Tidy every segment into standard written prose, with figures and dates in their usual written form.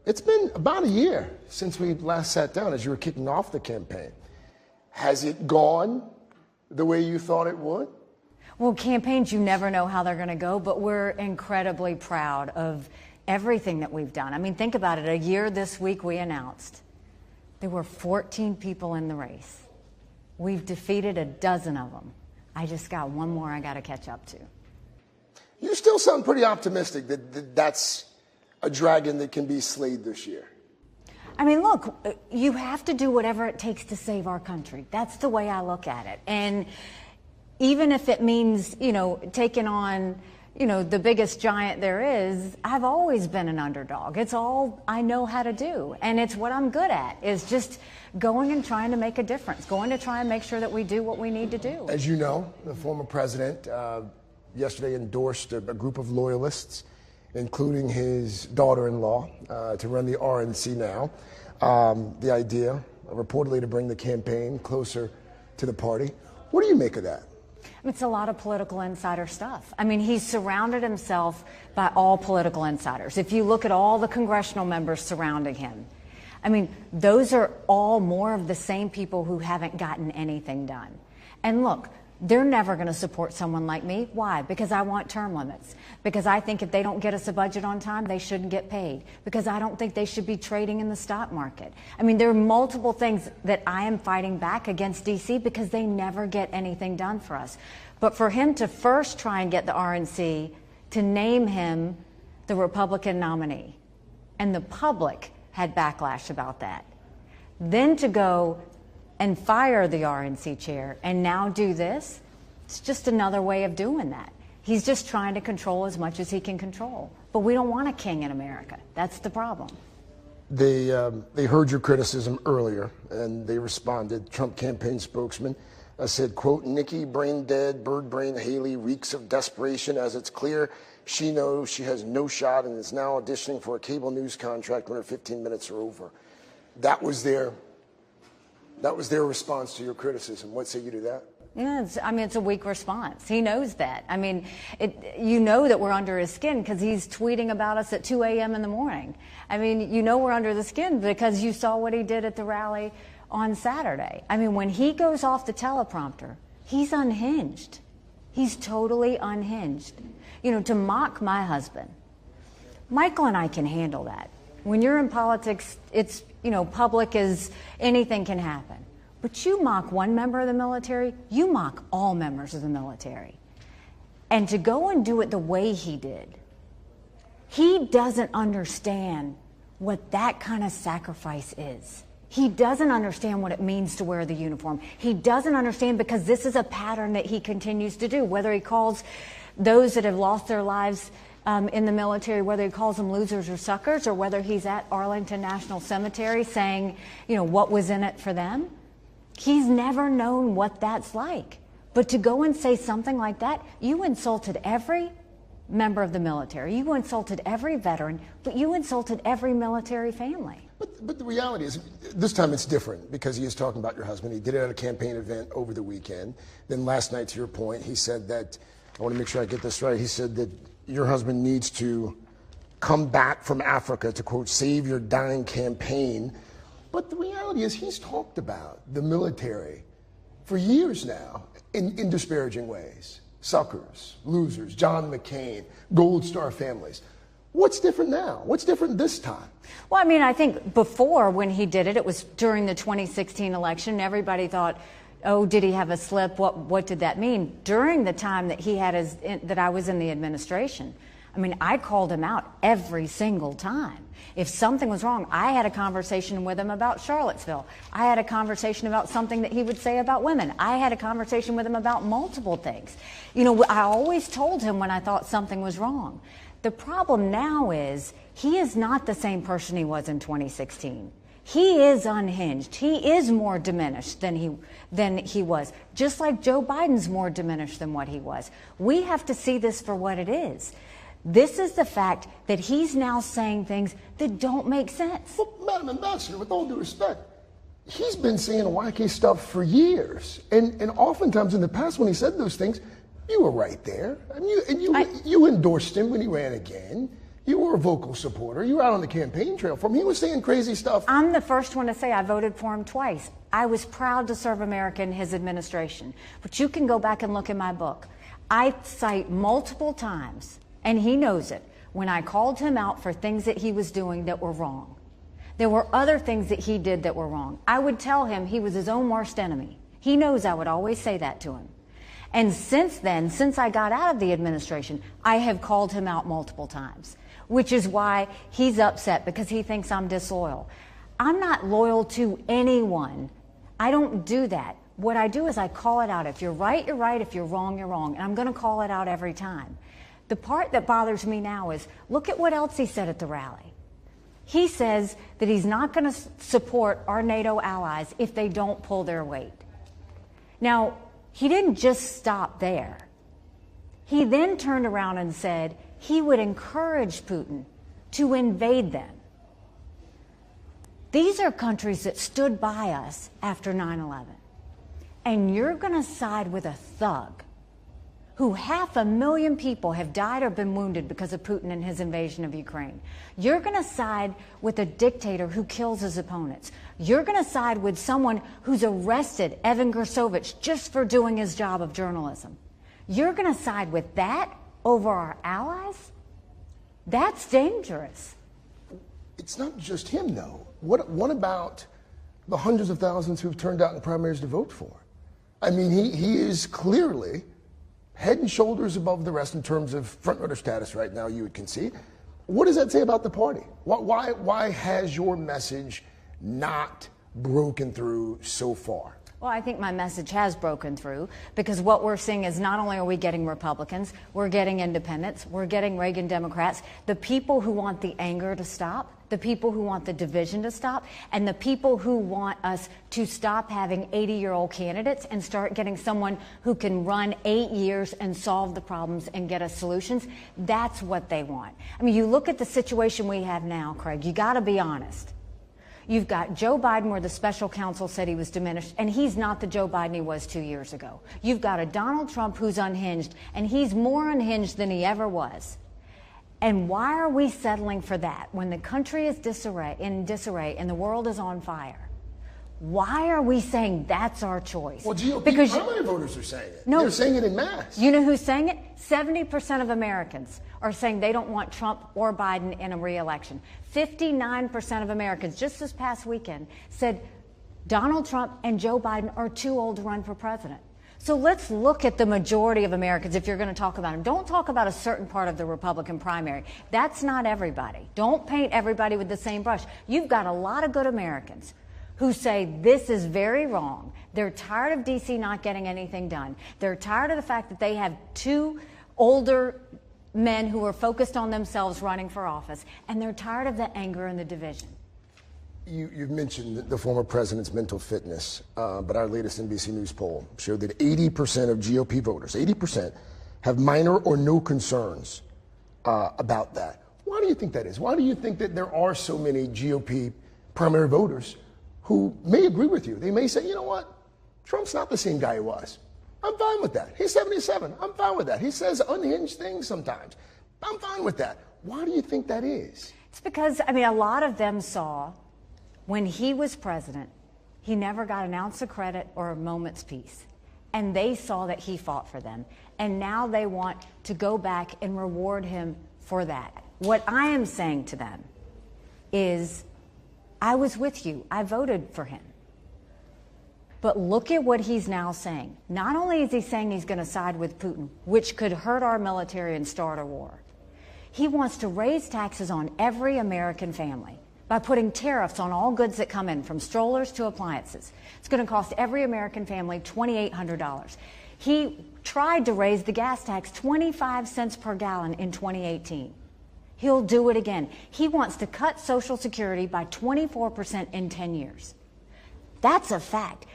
It's been about a year since we last sat down as you were kicking off the campaign. Has it gone the way you thought it would? Well, campaigns, you never know how they're going to go, but we're incredibly proud of everything that we've done. I mean, think about it. A year this week we announced there were 14 people in the race. We've defeated a dozen of them. I just got one more I got to catch up to. You still sound pretty optimistic that that's a dragon that can be slayed this year. I mean, look, you have to do whatever it takes to save our country. That's the way I look at it. And even if it means, taking on, the biggest giant there is, I've always been an underdog. It's all I know how to do. And it's what I'm good at, is just going and trying to make a difference, going to try and make sure that we do what we need to do. As you know, the former president yesterday endorsed a group of loyalists, including his daughter-in-law, to run the RNC now. The idea, reportedly, to bring the campaign closer to the party. What do you make of that? It's a lot of political insider stuff. I mean, he's surrounded himself by all political insiders. If you look at all the congressional members surrounding him, I mean, those are all more of the same people who haven't gotten anything done. And look, they're never going to support someone like me. Why? Because I want term limits. Because I think if they don't get us a budget on time, they shouldn't get paid. Because I don't think they should be trading in the stock market. I mean, there are multiple things that I am fighting back against D.C. because they never get anything done for us. But for him to first try and get the RNC to name him the Republican nominee, and the public had backlash about that, then to go and fire the RNC chair and now do this, it's just another way of doing that. He's just trying to control as much as he can control. But we don't want a king in America. That's the problem. They heard your criticism earlier, and they responded. Trump campaign spokesman said, quote, Nikki, brain dead, bird brain Haley reeks of desperation, as it's clear she knows she has no shot and is now auditioning for a cable news contract when her 15 minutes are over. That was their response to your criticism. What say you to that? Yeah, it's a weak response. He knows that. I mean, you know that we're under his skin because he's tweeting about us at 2 a.m. in the morning. I mean, you know we're under the skin because you saw what he did at the rally on Saturday. I mean, when he goes off the teleprompter, he's unhinged. He's totally unhinged. To mock my husband, Michael and I can handle that. When you're in politics, it's, public as anything can happen. But you mock one member of the military, you mock all members of the military. And to go and do it the way he did, he doesn't understand what that kind of sacrifice is. He doesn't understand what it means to wear the uniform. He doesn't understand because this is a pattern that he continues to do, whether he calls those that have lost their lives in the military, whether he calls them losers or suckers, or whether he's at Arlington National Cemetery saying, what was in it for them. He's never known what that's like. But to go and say something like that, you insulted every member of the military, you insulted every veteran, but you insulted every military family. But the reality is, this time it's different because he is talking about your husband. He did it at a campaign event over the weekend. Then last night, to your point, he said that, I want to make sure I get this right, he said that your husband needs to come back from Africa to, quote, save your dying campaign. But the reality is he's talked about the military for years now in disparaging ways. Suckers, losers, John McCain, Gold Star families. What's different now? What's different this time? Well, I think before when he did it, it was during the 2016 election. Everybody thought, oh, did he have a slip? What did that mean? During the time that he had that I was in the administration, I called him out every single time. If something was wrong, I had a conversation with him about Charlottesville. I had a conversation about something that he would say about women. I had a conversation with him about multiple things. I always told him when I thought something was wrong. The problem now is he is not the same person he was in 2016. He is unhinged. He is more diminished than he was, just like Joe Biden's more diminished than what he was. We have to see this for what it is. This is the fact that he's now saying things that don't make sense. Well, Madam Ambassador, with all due respect, he's been saying wacky stuff for years. And oftentimes in the past when he said those things, you were right there. And you endorsed him when he ran again. You were a vocal supporter. You were out on the campaign trail for him. He was saying crazy stuff. I'm the first one to say I voted for him twice. I was proud to serve America in his administration. But you can go back and look in my book. I cite multiple times, and he knows it, when I called him out for things that he was doing that were wrong. There were other things that he did that were wrong. I would tell him he was his own worst enemy. He knows I would always say that to him. And since then, since I got out of the administration, I have called him out multiple times, which is why he's upset, because he thinks I'm disloyal. I'm not loyal to anyone. I don't do that. What I do is I call it out. If you're right, you're right. If you're wrong, you're wrong. And I'm going to call it out every time. The part that bothers me now is, look at what else he said at the rally. He says that he's not going to support our NATO allies if they don't pull their weight. Now, he didn't just stop there. He then turned around and said he would encourage Putin to invade them. These are countries that stood by us after 9/11. And you're going to side with a thug who 500,000 people have died or been wounded because of Putin and his invasion of Ukraine. You're going to side with a dictator who kills his opponents. You're going to side with someone who's arrested Evan Gersovich just for doing his job of journalism. You're going to side with that over our allies? That's dangerous. It's not just him, though. What about the hundreds of thousands who've turned out in primaries to vote for? I mean, he is clearly head and shoulders above the rest in terms of front-runner status right now, you would concede. What does that say about the party? Why has your message not broken through so far? Well, I think my message has broken through, because what we're seeing is not only are we getting Republicans, we're getting independents, we're getting Reagan Democrats, the people who want the anger to stop, the people who want the division to stop, and the people who want us to stop having 80-year-old candidates and start getting someone who can run 8 years and solve the problems and get us solutions. That's what they want. I mean, you look at the situation we have now, Craig, you got to be honest. You've got Joe Biden, where the special counsel said he was diminished, and he's not the Joe Biden he was 2 years ago. You've got a Donald Trump who's unhinged, and he's more unhinged than he ever was. And why are we settling for that when the country is in disarray and the world is on fire? Why are we saying that's our choice? Well, GOP because primary voters are saying it. No, they're saying it en masse. You know who's saying it? 70% of Americans are saying they don't want Trump or Biden in a re-election. 59% of Americans just this past weekend said Donald Trump and Joe Biden are too old to run for president. So let's look at the majority of Americans if you're going to talk about them. Don't talk about a certain part of the Republican primary. That's not everybody. Don't paint everybody with the same brush. You've got a lot of good Americans who say this is very wrong. They're tired of D.C. not getting anything done. They're tired of the fact that they have two older men who are focused on themselves running for office, and they're tired of the anger and the division. You've mentioned the former president's mental fitness, but our latest NBC News poll showed that 80% of GOP voters, 80%, have minor or no concerns about that. Why do you think that is? Why do you think that there are so many GOP primary voters who may agree with you? They may say, you know what, Trump's not the same guy he was. I'm fine with that. He's 77. I'm fine with that. He says unhinged things sometimes. I'm fine with that. Why do you think that is? It's because, I mean, a lot of them saw when he was president, he never got an ounce of credit or a moment's peace. And they saw that he fought for them. And now they want to go back and reward him for that. What I am saying to them is, I was with you. I voted for him. But look at what he's now saying. Not only is he saying he's going to side with Putin, which could hurt our military and start a war, he wants to raise taxes on every American family by putting tariffs on all goods that come in, from strollers to appliances. It's going to cost every American family $2,800. He tried to raise the gas tax 25 cents per gallon in 2018. He'll do it again. He wants to cut Social Security by 24% in 10 years. That's a fact.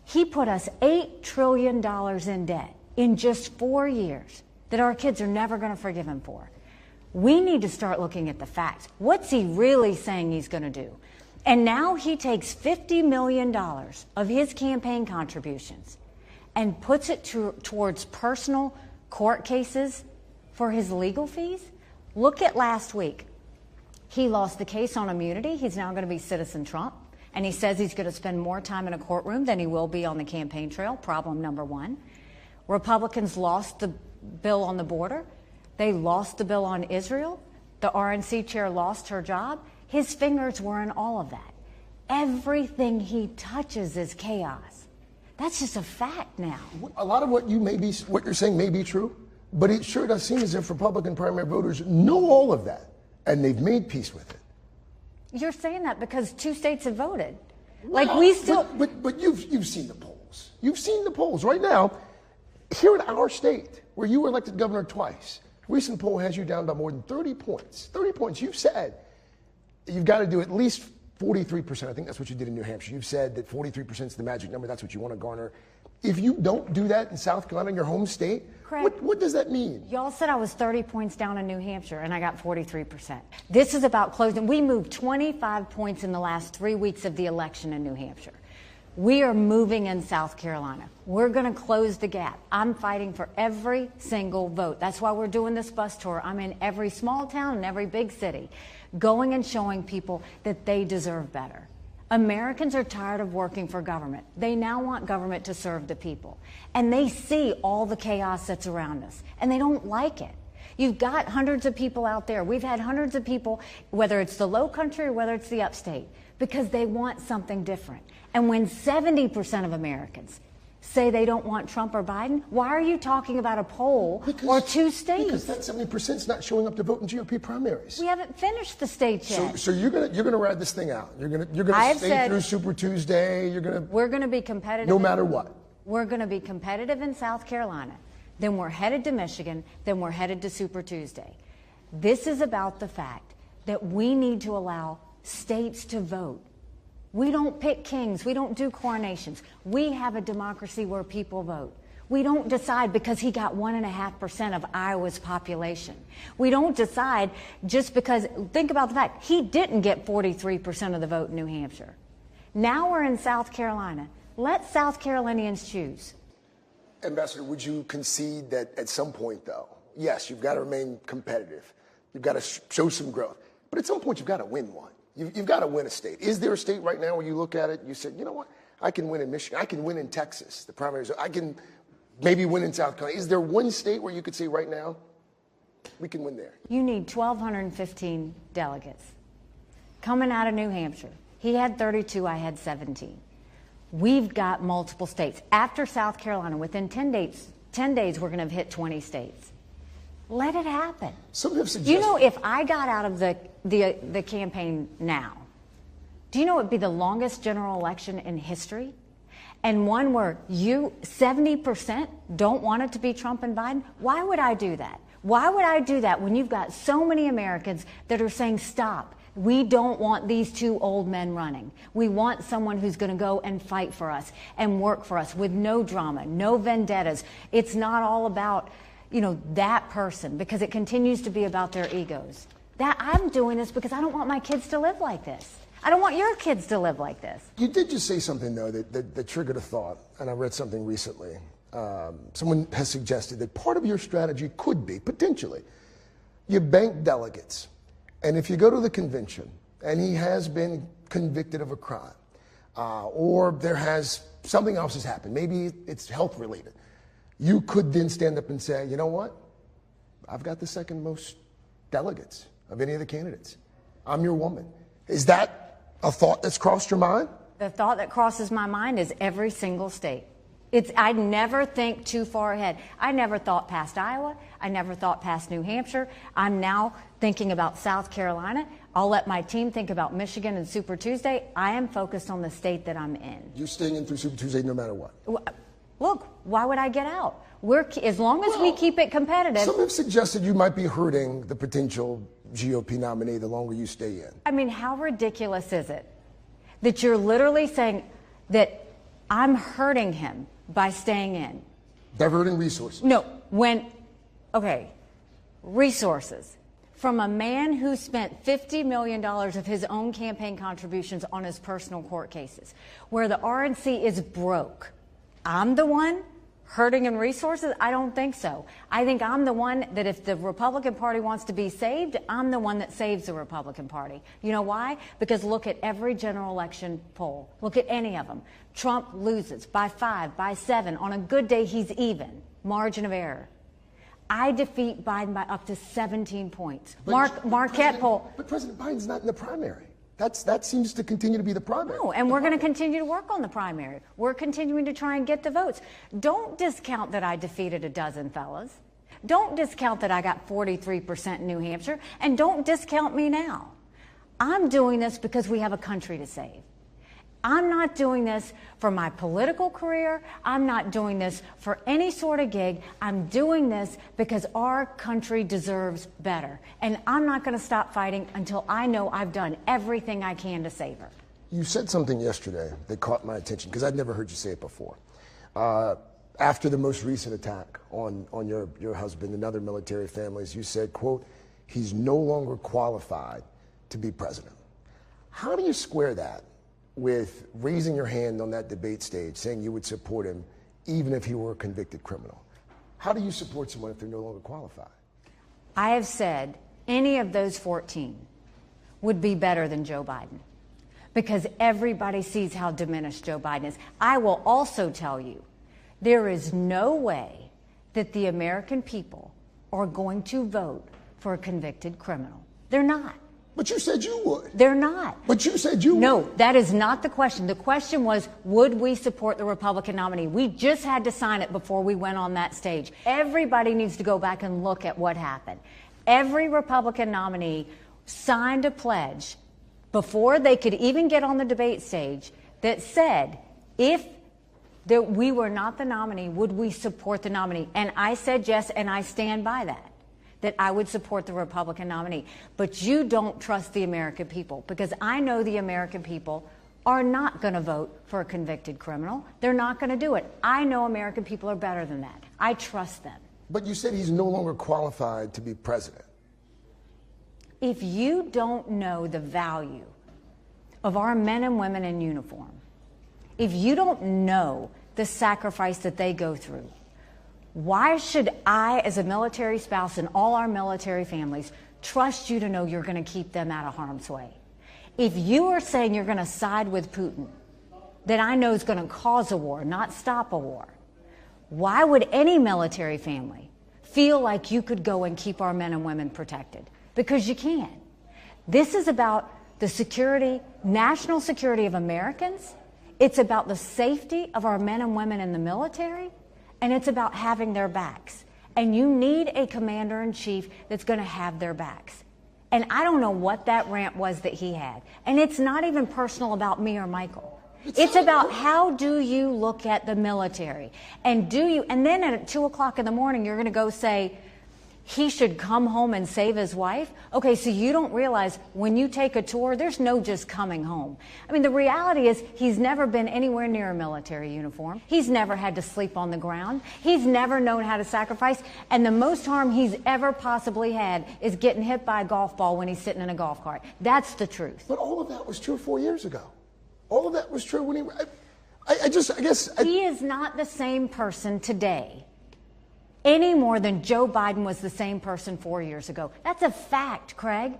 He put us $8 trillion in debt in just 4 years that our kids are never going to forgive him for. We need to start looking at the facts. What's he really saying he's going to do? And now he takes $50 million of his campaign contributions and puts it towards personal court cases for his legal fees? Look at last week. He lost the case on immunity. He's now going to be Citizen Trump. And he says he's going to spend more time in a courtroom than he will be on the campaign trail. Problem number one. Republicans lost the bill on the border. They lost the bill on Israel. The RNC chair lost her job. His fingers were in all of that. Everything he touches is chaos. That's just a fact now. A lot of what you're saying may be true, but it sure does seem as if Republican primary voters know all of that, and they've made peace with it. You're saying that because 2 states have voted. Like we still. But you've seen the polls. You've seen the polls right now. Here in our state, where you were elected governor twice, a recent poll has you down by more than 30 points. 30 points. You've said you've got to do at least 43%. I think that's what you did in New Hampshire. You've said that 43% is the magic number. That's what you want to garner. If you don't do that in South Carolina, your home state, Craig, what does that mean? Y'all said I was 30 points down in New Hampshire, and I got 43%. This is about closing. We moved 25 points in the last 3 weeks of the election in New Hampshire. We are moving in South Carolina. We're going to close the gap. I'm fighting for every single vote. That's why we're doing this bus tour. I'm in every small town and every big city, going and showing people that they deserve better. Americans are tired of working for government. They now want government to serve the people. And they see all the chaos that's around us, and they don't like it. You've got hundreds of people out there. We've had hundreds of people, whether it's the low country or whether it's the upstate, because they want something different. And when 70% of Americans say they don't want Trump or Biden, why are you talking about a poll or 2 states? Because that 70% is not showing up to vote in GOP primaries. We haven't finished the states yet. So you're gonna ride this thing out. You're gonna stay through Super Tuesday. We're gonna be competitive. No matter what. We're gonna be competitive in South Carolina. Then we're headed to Michigan. Then we're headed to Super Tuesday. This is about the fact that we need to allow states to vote. We don't pick kings. We don't do coronations. We have a democracy where people vote. We don't decide because he got 1.5% of Iowa's population. We don't decide just because, think about the fact, he didn't get 43% of the vote in New Hampshire. Now we're in South Carolina. Let South Carolinians choose. Ambassador, would you concede that at some point, though, yes, you've got to remain competitive. You've got to show some growth. But at some point, you've got to win one. You've got to win a state. Is there a state right now where you look at it, you said, you know what, I can win in Michigan. I can win in Texas, the primaries. I can maybe win in South Carolina. Is there one state where you could say right now, we can win there? You need 1,215 delegates. Coming out of New Hampshire, he had 32, I had 17. We've got multiple states. After South Carolina, within 10 days, we're going to have hit 20 states. Let it happen. Some have suggested. You know, if I got out of the campaign now, do you know it'd be the longest general election in history? And one where 70% don't want it to be Trump and Biden? Why would I do that? Why would I do that when you've got so many Americans that are saying, stop, we don't want these 2 old men running. We want someone who's going to go and fight for us and work for us with no drama, no vendettas. It's not all about, that person, because it continues to be about their egos. That I'm doing this because I don't want my kids to live like this. I don't want your kids to live like this. You did just say something, though, that triggered a thought, and I read something recently. Someone has suggested that part of your strategy could be, potentially, you bank delegates, and if you go to the convention, and he has been convicted of a crime, or something else has happened, maybe it's health-related, you could then stand up and say, you know what? I've got the second most delegates of any of the candidates. I'm your woman. Is that a thought that's crossed your mind? The thought that crosses my mind is every single state. I never think too far ahead. I never thought past Iowa. I never thought past New Hampshire. I'm now thinking about South Carolina. I'll let my team think about Michigan and Super Tuesday. I am focused on the state that I'm in. You're staying in through Super Tuesday no matter what? Look, why would I get out? As long as we keep it competitive. Some have suggested you might be hurting the potential GOP nominee the longer you stay in. I mean, how ridiculous is it that you're literally saying that I'm hurting him by staying in? Diverting resources. No, resources. From a man who spent $50 million of his own campaign contributions on his personal court cases, where the RNC is broke. I'm the one hurting in resources? I don't think so. I think I'm the one that if the Republican Party wants to be saved, I'm the one that saves the Republican Party. You know why? Because look at every general election poll. Look at any of them. Trump loses by 5, by 7. On a good day, he's even. Margin of error. I defeat Biden by up to 17 points. Marquette poll. But President Biden's not in the primary. That seems to continue to be the primary. No, and we're going to continue to work on the primary. We're continuing to try and get the votes. Don't discount that I defeated a dozen fellas. Don't discount that I got 43% in New Hampshire. And don't discount me now. I'm doing this because we have a country to save. I'm not doing this for my political career. I'm not doing this for any sort of gig. I'm doing this because our country deserves better. And I'm not going to stop fighting until I know I've done everything I can to save her. You said something yesterday that caught my attention because I'd never heard you say it before. After the most recent attack on your husband and other military families, you said, quote, he's no longer qualified to be president. How do you square that with raising your hand on that debate stage, saying you would support him even if he were a convicted criminal? How do you support someone if they're no longer qualified? I have said any of those 14 would be better than Joe Biden because everybody sees how diminished Joe Biden is. I will also tell you, there is no way that the American people are going to vote for a convicted criminal. They're not. But you said you would. They're not. But you said you would. No, that is not the question. The question was, would we support the Republican nominee? We just had to sign it before we went on that stage. Everybody needs to go back and look at what happened. Every Republican nominee signed a pledge before they could even get on the debate stage that said, if we were not the nominee, would we support the nominee? And I said yes, and I stand by that I would support the Republican nominee. But you don't trust the American people because I know the American people are not going to vote for a convicted criminal. They're not going to do it. I know American people are better than that. I trust them. But you said he's no longer qualified to be president. If you don't know the value of our men and women in uniform, if you don't know the sacrifice that they go through, why should I, as a military spouse and all our military families, trust you to know you're going to keep them out of harm's way? If you are saying you're going to side with Putin, that I know is going to cause a war, not stop a war, why would any military family feel like you could go and keep our men and women protected? Because you can't. This is about the security, national security of Americans. It's about the safety of our men and women in the military. And it's about having their backs. And you need a commander-in-chief that's going to have their backs. And I don't know what that rant was that he had. And it's not even personal about me or Michael. It's about how do you look at the military? And then at 2 o'clock in the morning, you're going to go say, he should come home and save his wife? Okay, so you don't realize when you take a tour, there's no just coming home. I mean, the reality is he's never been anywhere near a military uniform. He's never had to sleep on the ground. He's never known how to sacrifice. And the most harm he's ever possibly had is getting hit by a golf ball when he's sitting in a golf cart. That's the truth. But all of that was true 4 years ago. All of that was true when he is not the same person today any more than Joe Biden was the same person 4 years ago. That's a fact, Craig.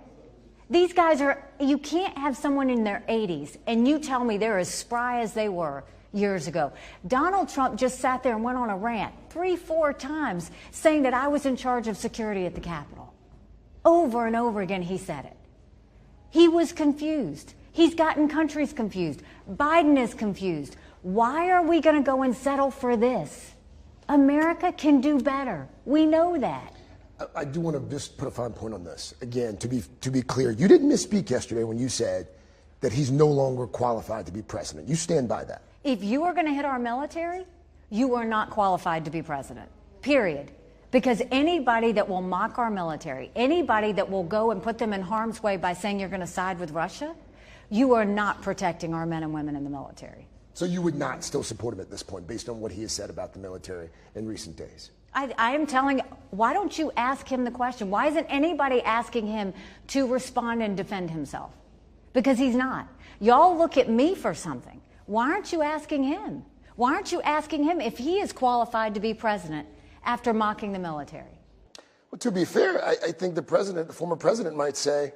These guys you can't have someone in their 80s and you tell me they're as spry as they were years ago. Donald Trump just sat there and went on a rant 3-4 times saying that I was in charge of security at the Capitol. Over and over again he said it. He was confused. He's gotten countries confused. Biden is confused. Why are we going to go and settle for this? America can do better. We know that. I do want to just put a fine point on this. Again, to be clear, you didn't misspeak yesterday when you said that he's no longer qualified to be president. You stand by that. If you are going to hit our military, you are not qualified to be president. Period. Because anybody that will mock our military, anybody that will go and put them in harm's way by saying you're going to side with Russia, you are not protecting our men and women in the military. So you would not still support him at this point based on what he has said about the military in recent days? I am telling, why don't you ask him the question? Why isn't anybody asking him to respond and defend himself? Because he's not. Y'all look at me for something. Why aren't you asking him? Why aren't you asking him if he is qualified to be president after mocking the military? Well, to be fair, I think the former president might say,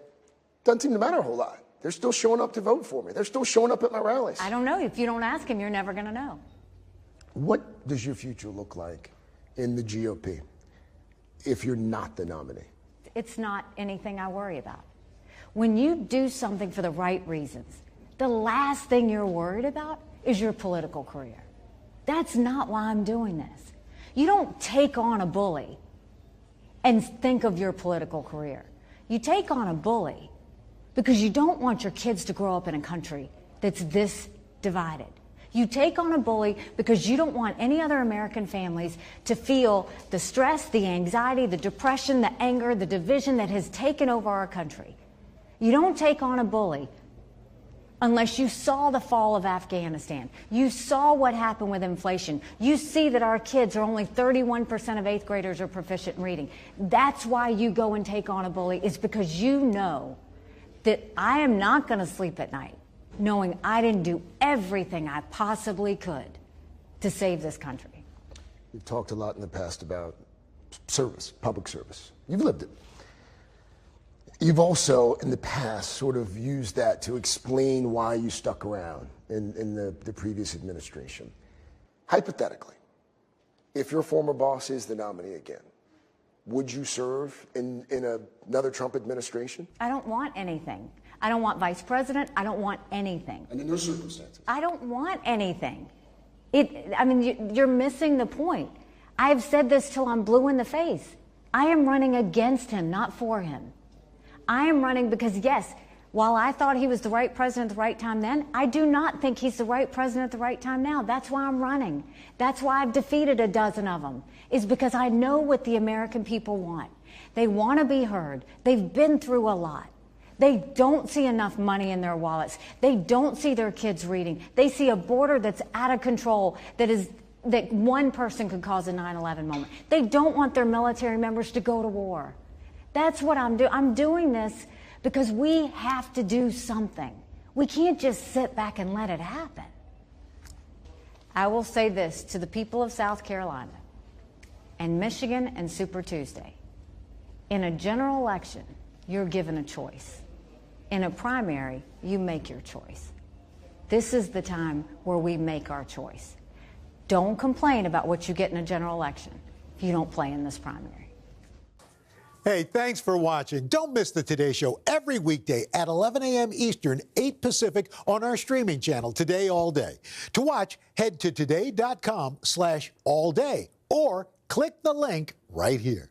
doesn't seem to matter a whole lot. They're still showing up to vote for me. They're still showing up at my rallies. I don't know. If you don't ask him, you're never going to know. What does your future look like in the GOP if you're not the nominee? It's not anything I worry about. When you do something for the right reasons, the last thing you're worried about is your political career. That's not why I'm doing this. You don't take on a bully and think of your political career. You take on a bully because you don't want your kids to grow up in a country that's this divided. You take on a bully because you don't want any other American families to feel the stress, the anxiety, the depression, the anger, the division that has taken over our country. You don't take on a bully unless you saw the fall of Afghanistan. You saw what happened with inflation. You see that our kids are only 31% of 8th graders are proficient in reading. That's why you go and take on a bully, is because you know that I am not going to sleep at night knowing I didn't do everything I possibly could to save this country. You've talked a lot in the past about service, public service. You've lived it. You've also, in the past, sort of used that to explain why you stuck around in the previous administration. Hypothetically, if your former boss is the nominee again, would you serve in another Trump administration? I don't want anything. I don't want vice president. I don't want anything. Under no circumstances. I don't want anything. You're missing the point. I have said this till I'm blue in the face. I am running against him, not for him. I am running because, yes, while I thought he was the right president at the right time then, I do not think he's the right president at the right time now. That's why I'm running. That's why I've defeated a dozen of them, is because I know what the American people want. They want to be heard. They've been through a lot. They don't see enough money in their wallets. They don't see their kids reading. They see a border that's out of control, that one person could cause a 9/11 moment. They don't want their military members to go to war. That's what I'm doing. I'm doing this because we have to do something. We can't just sit back and let it happen. I will say this to the people of South Carolina and Michigan and Super Tuesday. In a general election, you're given a choice. In a primary, you make your choice. This is the time where we make our choice. Don't complain about what you get in a general election if you don't play in this primary. Hey, thanks for watching. Don't miss the Today Show every weekday at 11 a.m. Eastern, 8 Pacific on our streaming channel, Today All Day. To watch, head to today.com/allday or click the link right here.